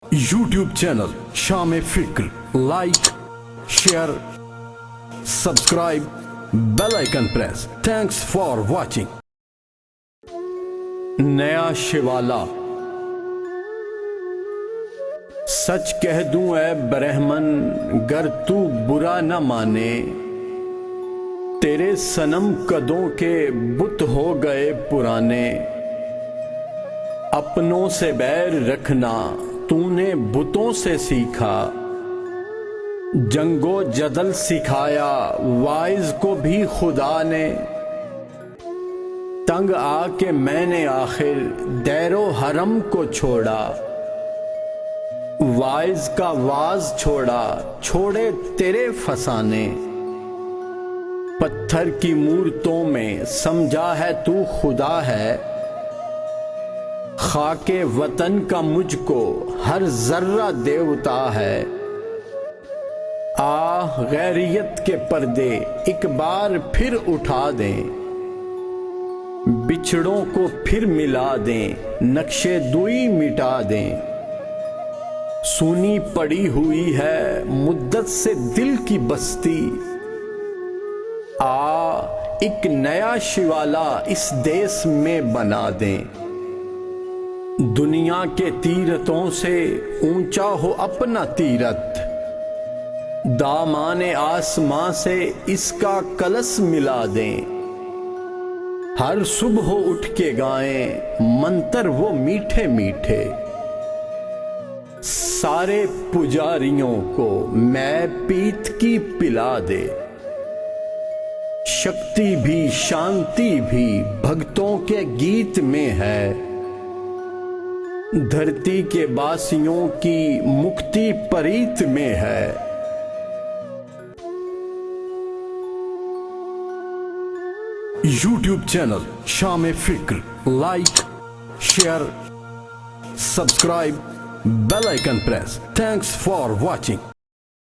YouTube channel शाम फिक्र, like, share, subscribe, bell icon press. Thanks for watching. नया शिवाला। सच कह दूं ऐ ब्रह्मन, गर तू बुरा न माने, तेरे सनम कदों के बुत हो गए पुराने। अपनों से बैर रखना तूने बुतों से सीखा, जंगो जदल सिखाया वाइज को भी खुदा ने। तंग आके मैंने आखिर दैरो हरम को छोड़ा, वाइज का वाज छोड़ा, छोड़े तेरे फसाने। पत्थर की मूर्तों में समझा है तू खुदा है, खाके वतन का मुझको हर जर्रा देवता है। आ गैरियत के पर्दे एक बार फिर उठा दें, बिछड़ों को फिर मिला दें, नक्शे दुई मिटा दें। सुनी पड़ी हुई है मुद्दत से दिल की बस्ती, आ एक नया शिवाला इस देश में बना दें। दुनिया के तीरथों से ऊंचा हो अपना तीरथ, दामाने आसमां से इसका कलश मिला दें। हर सुबह उठ के गाएं मंत्र वो मीठे मीठे, सारे पुजारियों को मैं पीत की पिला दे। शक्ति भी शांति भी भक्तों के गीत में है, धरती के बासियों की मुक्ति परीत में है। YouTube चैनल शाम फिक्र, like, share, subscribe, bell icon press. Thanks for watching.